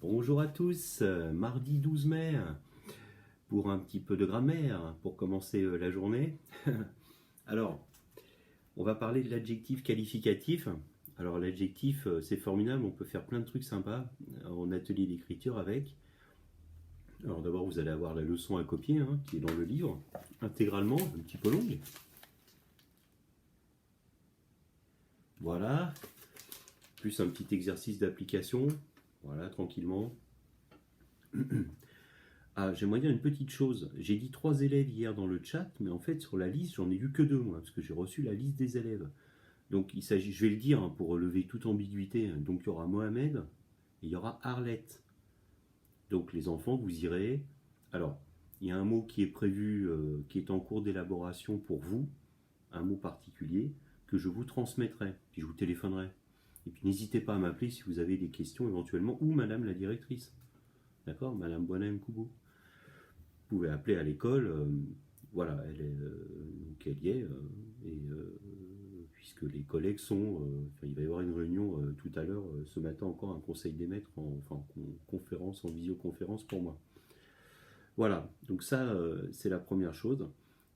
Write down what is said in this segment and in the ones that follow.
Bonjour à tous, mardi 12 mai, pour un petit peu de grammaire, pour commencer la journée. Alors, on va parler de l'adjectif qualificatif. Alors l'adjectif, c'est formidable, on peut faire plein de trucs sympas en atelier d'écriture avec. Alors d'abord, vous allez avoir la leçon à copier, qui est dans le livre, intégralement, un petit peu longue. Voilà, plus un petit exercice d'application, voilà, tranquillement. Ah, j'aimerais dire une petite chose. J'ai dit 3 élèves hier dans le chat, mais en fait, sur la liste, j'en ai vu que 2, moi, parce que j'ai reçu la liste des élèves. Donc, il s'agit, je vais le dire pour lever toute ambiguïté. Donc, il y aura Mohamed et il y aura Arlette. Donc, les enfants, vous irez. Alors, il y a un mot qui est prévu, qui est en cours d'élaboration pour vous, un mot particulier, que je vous transmettrai, puis je vous téléphonerai. Et puis, n'hésitez pas à m'appeler si vous avez des questions éventuellement, ou Madame la directrice. D'accord, Madame Boinem-Koubou. Vous pouvez appeler à l'école, voilà, donc elle y est, puisque les collègues sont, il va y avoir une réunion tout à l'heure, ce matin encore un conseil des maîtres, conférence, en visioconférence pour moi. Voilà, donc ça c'est la première chose.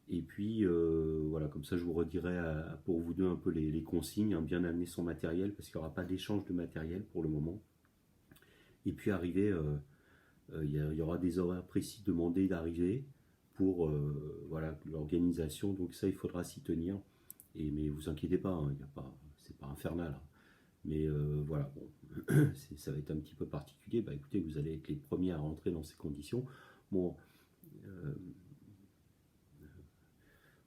Et puis voilà, comme ça je vous redirai pour vous deux un peu les consignes, bien amener son matériel, parce qu'il n'y aura pas d'échange de matériel pour le moment. Et puis arriver, il y aura des horaires précis demandés d'arriver pour voilà, l'organisation, donc ça il faudra s'y tenir. Mais vous inquiétez pas, c'est pas infernal. Mais voilà, bon, ça va être un petit peu particulier. Bah écoutez, vous allez être les premiers à rentrer dans ces conditions. Bon, euh,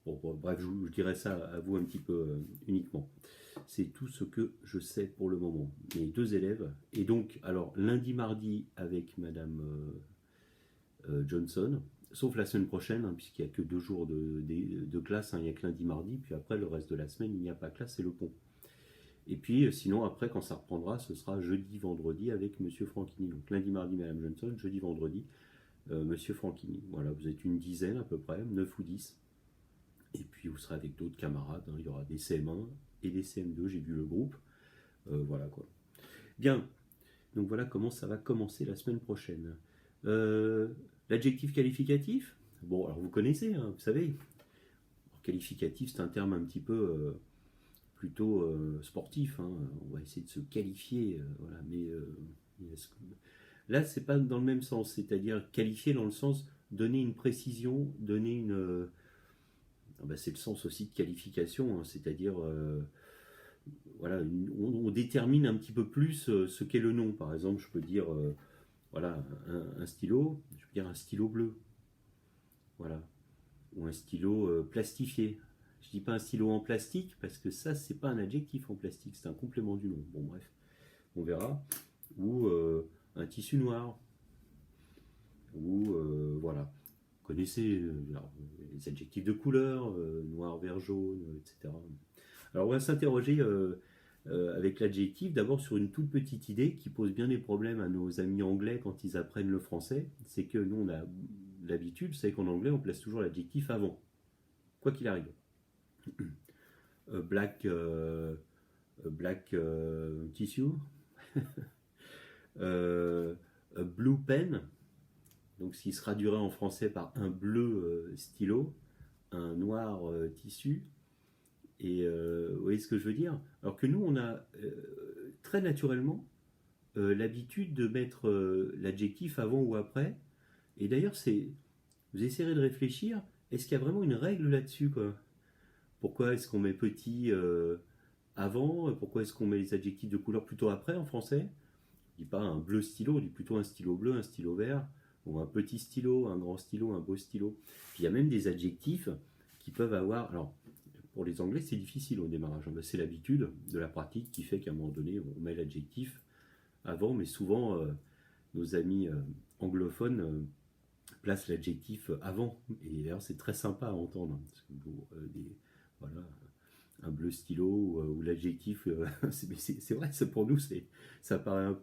bref, je dirai ça à vous un petit peu uniquement. C'est tout ce que je sais pour le moment. Mes 2 élèves. Et donc, alors, lundi, mardi, avec Madame Johnson, sauf la semaine prochaine, puisqu'il n'y a que 2 jours de classe, il n'y a que lundi, mardi, puis après, le reste de la semaine, il n'y a pas classe, c'est le pont. Et puis, sinon, après, quand ça reprendra, ce sera jeudi, vendredi avec Monsieur Franchini. Donc, lundi, mardi, Madame Johnson, jeudi, vendredi, Monsieur Franchini. Voilà, vous êtes une dizaine à peu près, 9 ou 10. Et puis vous serez avec d'autres camarades, il y aura des CM1 et des CM2, j'ai vu le groupe. Voilà quoi. Bien, donc voilà comment ça va commencer la semaine prochaine. L'adjectif qualificatif, bon alors vous connaissez, vous savez. Alors, qualificatif c'est un terme un petit peu plutôt sportif, on va essayer de se qualifier, voilà, mais là c'est pas dans le même sens, c'est-à-dire qualifier dans le sens donner une précision, donner une... c'est le sens aussi de qualification, c'est-à-dire voilà, on détermine un petit peu plus ce qu'est le nom. Par exemple, je peux dire voilà, un stylo, je peux dire un stylo bleu, voilà, ou un stylo plastifié. Je dis pas un stylo en plastique parce que ça, c'est pas un adjectif en plastique, c'est un complément du nom. Bon, bref, on verra. Ou un tissu noir, ou voilà. Vous connaissez les adjectifs de couleur, noir, vert, jaune, etc. Alors on va s'interroger avec l'adjectif d'abord sur une toute petite idée qui pose bien des problèmes à nos amis anglais quand ils apprennent le français. C'est que nous on a l'habitude, vous savez qu'en anglais on place toujours l'adjectif avant, quoi qu'il arrive. Black, black tissue, blue pen, donc ce qui se traduirait en français par un bleu stylo, un noir tissu. Et vous voyez ce que je veux dire? Alors que nous, on a très naturellement l'habitude de mettre l'adjectif avant ou après. Et d'ailleurs, vous essayerez de réfléchir, est-ce qu'il y a vraiment une règle là-dessus, quoi? Pourquoi est-ce qu'on met petit avant? Pourquoi est-ce qu'on met les adjectifs de couleur plutôt après en français? On dit pas un bleu stylo, on dit plutôt un stylo bleu, un stylo vert, ou un petit stylo, un grand stylo, un beau stylo. Puis il y a même des adjectifs qui peuvent avoir... Alors, pour les Anglais, c'est difficile au démarrage. C'est l'habitude de la pratique qui fait qu'à un moment donné, on met l'adjectif avant, mais souvent, nos amis anglophones placent l'adjectif avant. Et d'ailleurs, c'est très sympa à entendre. Parce que, voilà, un bleu stylo ou l'adjectif, c'est vrai, pour nous, ça paraît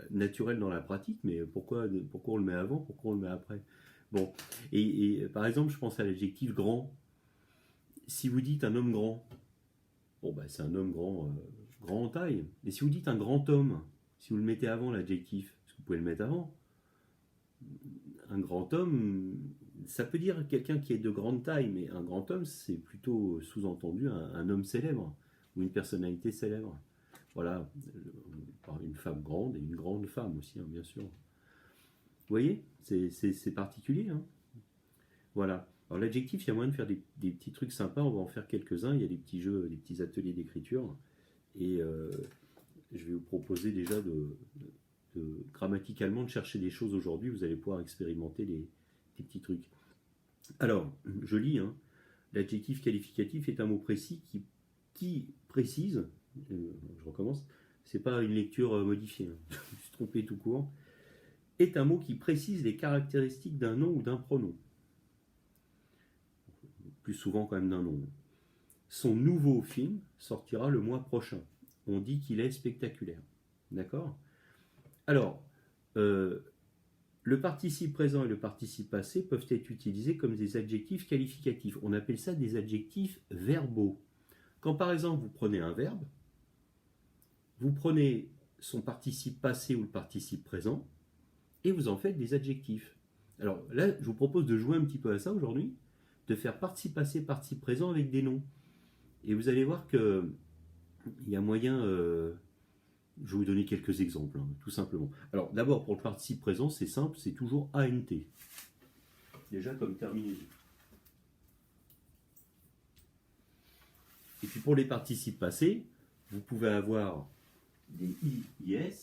naturel dans la pratique, mais pourquoi on le met avant, pourquoi on le met après? Bon, et par exemple, je pense à l'adjectif grand. Si vous dites un homme grand, bon bah c'est un homme grand, grand en taille. Et si vous dites un grand homme, si vous le mettez avant l'adjectif, parce vous pouvez le mettre avant. Un grand homme, ça peut dire quelqu'un qui est de grande taille, mais un grand homme, c'est plutôt sous-entendu un homme célèbre ou une personnalité célèbre. Voilà, une femme grande et une grande femme aussi, hein, bien sûr. Vous voyez, c'est particulier. Hein. Voilà. Alors l'adjectif, il y a moyen de faire des petits trucs sympas, on va en faire quelques-uns. Il y a des petits jeux, des petits ateliers d'écriture. Et je vais vous proposer déjà grammaticalement de chercher des choses aujourd'hui. Vous allez pouvoir expérimenter des petits trucs. Alors, je lis, hein. L'adjectif qualificatif est un mot précis qui précise, je recommence, c'est pas une lecture modifiée, hein. Je me suis trompé tout court, est un mot qui précise les caractéristiques d'un nom ou d'un pronom. Plus souvent quand même d'un nom. Son nouveau film sortira le mois prochain. On dit qu'il est spectaculaire. D'accord ? Alors, le participe présent et le participe passé peuvent être utilisés comme des adjectifs qualificatifs. On appelle ça des adjectifs verbaux. Quand par exemple vous prenez un verbe, vous prenez son participe passé ou le participe présent et vous en faites des adjectifs. Alors là, je vous propose de jouer un petit peu à ça aujourd'hui, de faire participe passé, participe présent avec des noms. Et vous allez voir qu'il y a moyen... je vais vous donner quelques exemples, hein, tout simplement. Alors d'abord, pour le participe présent, c'est simple, c'est toujours ANT. Déjà comme terminaison. Et puis pour les participes passés, vous pouvez avoir des IIS,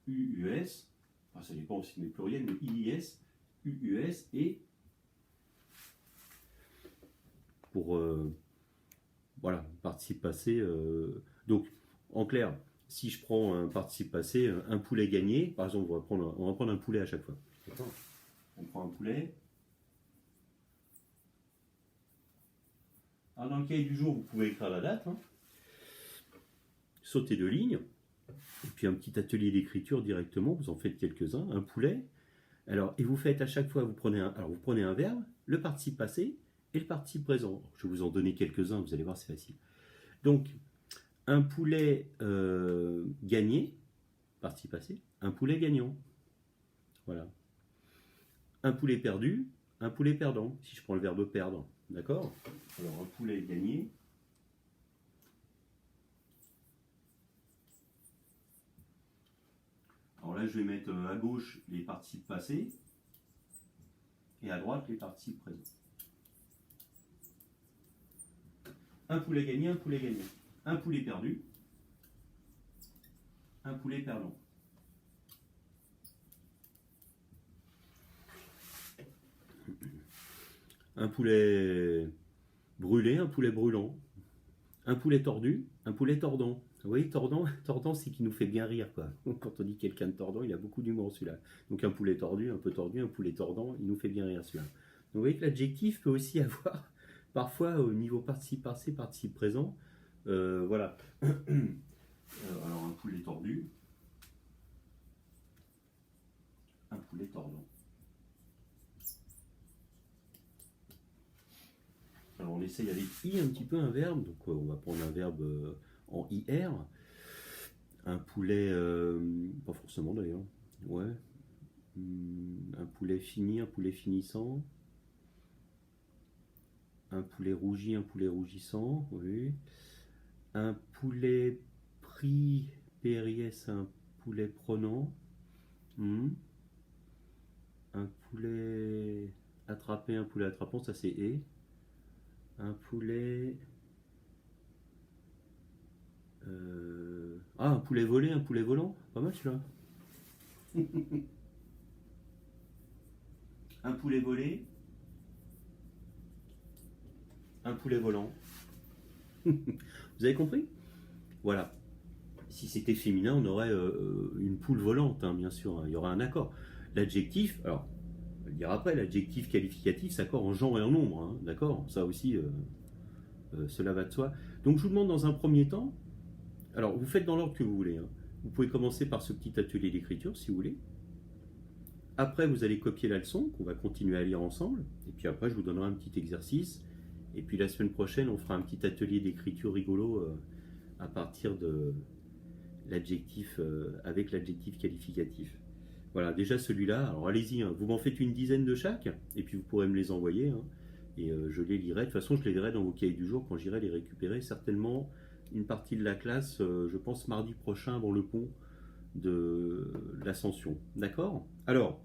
UUS, enfin, ça dépend aussi des pluriels, mais IIS, UUS et pour voilà, participe passé. Donc, en clair, si je prends un participe passé, un poulet gagné, par exemple, on va prendre un poulet à chaque fois. On prend un poulet. Alors, dans le cahier du jour, vous pouvez écrire la date, hein. Sauter 2 lignes, et puis un petit atelier d'écriture directement, vous en faites quelques-uns, un poulet. Alors, et vous faites à chaque fois, vous prenez un verbe, le participe passé et le participe présent. Je vais vous en donner quelques-uns, vous allez voir, c'est facile. Donc, un poulet gagné, participe passé, un poulet gagnant. Voilà. Un poulet perdu, un poulet perdant, si je prends le verbe perdre. D'accord ? Alors, un poulet gagné. Alors là, je vais mettre à gauche les participes passés et à droite les participes présents. Un poulet gagné, un poulet gagnant. Un poulet perdu, un poulet perdant. Un poulet brûlé, un poulet brûlant. Un poulet tordu, un poulet tordant. Vous voyez, tordant, c'est qu'il nous fait bien rire, quoi. Quand on dit quelqu'un de tordant, il a beaucoup d'humour, celui-là. Donc un poulet tordu, un peu tordu, un poulet tordant, il nous fait bien rire, celui-là. Donc vous voyez que l'adjectif peut aussi avoir, parfois, au niveau participe passé, participe présent, voilà. Alors un poulet tordu, un poulet tordant. Alors on essaye avec I un petit peu un verbe, donc on va prendre un verbe en IR. Un poulet, pas forcément d'ailleurs, ouais. Un poulet fini, un poulet finissant. Un poulet rougi, un poulet rougissant, oui. Un poulet pris, PRIS, un poulet prenant. Un poulet attrapé, un poulet attrapant, ça c'est et. Un poulet... un poulet volé, un poulet volant. Pas mal celui-là. Un poulet volé. Un poulet volant. Vous avez compris? Voilà. Si c'était féminin, on aurait une poule volante, hein, bien sûr. Hein. Il y aura un accord. L'adjectif, alors, on va le dire après, l'adjectif qualificatif s'accorde en genre et en nombre. Hein, d'accord? Ça aussi, cela va de soi. Donc je vous demande dans un premier temps, alors vous faites dans l'ordre que vous voulez. Hein. Vous pouvez commencer par ce petit atelier d'écriture si vous voulez. Après, vous allez copier la leçon qu'on va continuer à lire ensemble. Et puis après, je vous donnerai un petit exercice. Et puis la semaine prochaine, on fera un petit atelier d'écriture rigolo à partir l'adjectif avec l'adjectif qualificatif. Voilà, déjà celui-là, alors allez-y, hein, vous m'en faites une dizaine de chaque, et puis vous pourrez me les envoyer, hein, et je les lirai. De toute façon, je les lirai dans vos cahiers du jour quand j'irai les récupérer, certainement une partie de la classe, je pense mardi prochain avant le pont de l'Ascension. D'accord? Alors,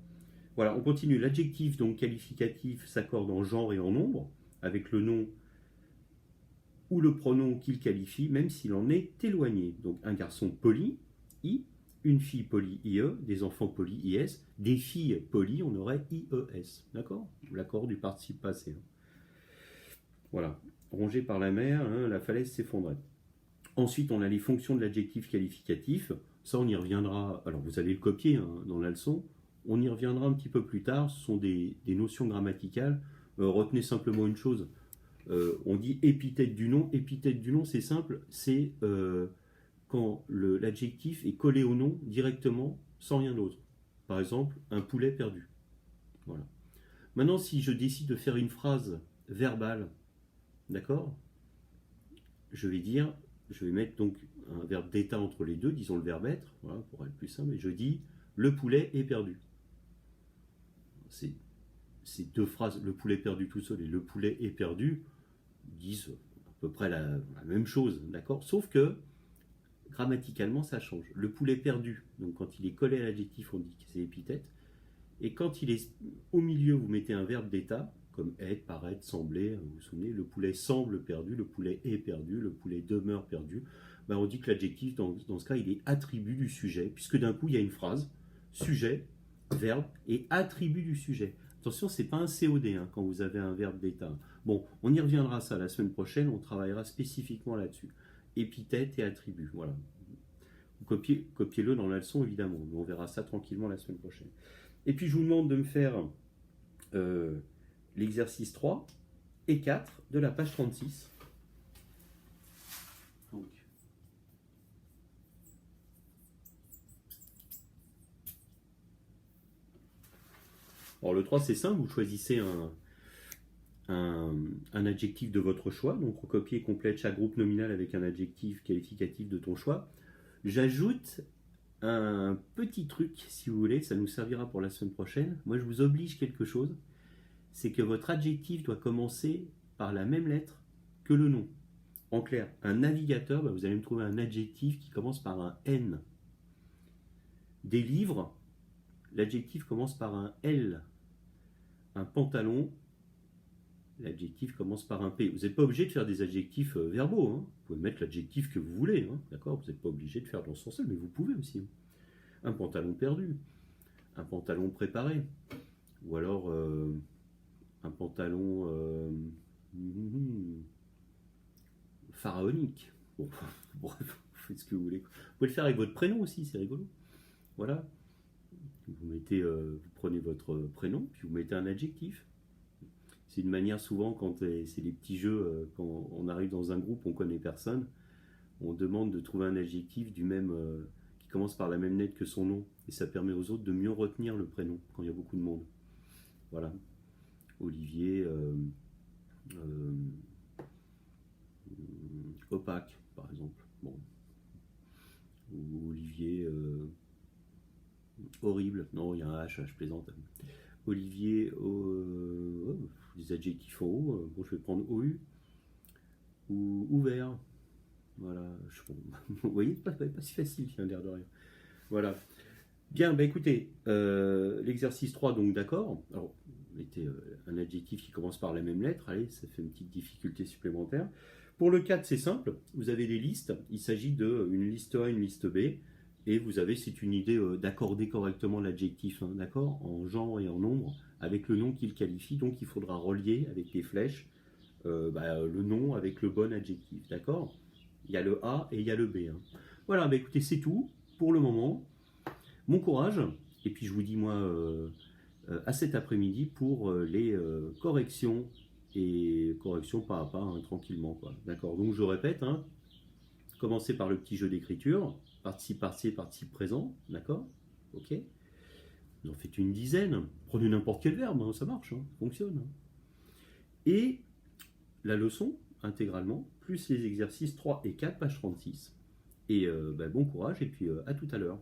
voilà, on continue. L'adjectif donc qualificatif s'accorde en genre et en nombre, avec le nom ou le pronom qu'il qualifie, même s'il en est éloigné. Donc un garçon poli, I, une fille polie, IE, des enfants polis, IS, des filles polies, on aurait IES. D'accord? L'accord du participe passé. Voilà. Rongé par la mer, hein, la falaise s'effondrait. Ensuite, on a les fonctions de l'adjectif qualificatif. Ça, on y reviendra. Alors, vous allez le copier hein, dans la leçon. On y reviendra un petit peu plus tard. Ce sont des notions grammaticales. Retenez simplement une chose. On dit épithète du nom. Épithète du nom, c'est simple. C'est quand l'adjectif est collé au nom directement, sans rien d'autre. Par exemple, un poulet perdu. Voilà. Maintenant, si je décide de faire une phrase verbale, d'accord? Je vais mettre donc un verbe d'état entre les deux, disons le verbe être, voilà, pour être plus simple, et je dis le poulet est perdu. Ces deux phrases, le poulet perdu tout seul et le poulet est perdu, disent à peu près la même chose, d'accord? Sauf que grammaticalement ça change. Le poulet perdu, donc quand il est collé à l'adjectif, on dit que c'est épithète, et quand il est au milieu, vous mettez un verbe d'état, comme être, paraître, sembler, vous vous souvenez, le poulet semble perdu, le poulet est perdu, le poulet demeure perdu, ben on dit que l'adjectif, dans ce cas, il est attribut du sujet, puisque d'un coup, il y a une phrase, sujet, verbe, et attribut du sujet. Attention, c'est pas un COD hein, quand vous avez un verbe d'état. Bon, on y reviendra ça la semaine prochaine, on travaillera spécifiquement là-dessus. Épithète et attribut, voilà. Copiez-le dans la leçon, évidemment, mais on verra ça tranquillement la semaine prochaine. Et puis, je vous demande de me faire l'exercice 3 et 4 de la page 36. Donc, alors le 3 c'est simple, vous choisissez un adjectif de votre choix, donc recopie et complète chaque groupe nominal avec un adjectif qualificatif de ton choix. J'ajoute un petit truc, si vous voulez, ça nous servira pour la semaine prochaine. Moi je vous oblige quelque chose, c'est que votre adjectif doit commencer par la même lettre que le nom. En clair, un navigateur, vous allez me trouver un adjectif qui commence par un N. Des livres, l'adjectif commence par un L. Un pantalon, l'adjectif commence par un P. Vous n'êtes pas obligé de faire des adjectifs verbaux. Hein. Vous pouvez mettre l'adjectif que vous voulez. Hein. D'accord? Vous n'êtes pas obligé de faire dans ce sens-là, mais vous pouvez aussi. Un pantalon perdu. Un pantalon préparé. Ou alors un pantalon pharaonique. Bon, bref, vous faites ce que vous voulez. Vous pouvez le faire avec votre prénom aussi, c'est rigolo. Voilà. Vous prenez votre prénom, puis vous mettez un adjectif. C'est une manière souvent, quand c'est des petits jeux, quand on arrive dans un groupe, on connaît personne, on demande de trouver un adjectif qui commence par la même lettre que son nom, et ça permet aux autres de mieux retenir le prénom quand il y a beaucoup de monde. Voilà. Olivier, opaque, par exemple. Bon. Ou Olivier, horrible. Non, il y a un H, je plaisante. Olivier, des adjectifs en haut. Bon, je vais prendre OU. Ou ouvert. Voilà. Vous voyez, pas si facile, il y a l'air de rien. Voilà. Bien, écoutez, l'exercice 3, donc d'accord. Alors, mettez un adjectif qui commence par la même lettre. Allez, ça fait une petite difficulté supplémentaire. Pour le 4, c'est simple. Vous avez des listes. Il s'agit d'une liste A, une liste B. Et vous avez, c'est une idée d'accorder correctement l'adjectif, hein, d'accord, en genre et en nombre, avec le nom qu'il qualifie. Donc, il faudra relier avec les flèches le nom avec le bon adjectif, d'accord? Il y a le A et il y a le B. Hein. Voilà, écoutez, c'est tout pour le moment. Bon courage. Et puis, je vous dis, moi, à cet après-midi pour les corrections. Et corrections pas à pas, hein, tranquillement, quoi. D'accord? Donc, je répète, hein, commencez par le petit jeu d'écriture. Participe passé, participe présent, d'accord? Ok. Vous en faites une dizaine. Prenez n'importe quel verbe, hein, ça marche, hein, ça fonctionne. Et la leçon, intégralement, plus les exercices 3 et 4, page 36. Et bon courage et puis à tout à l'heure.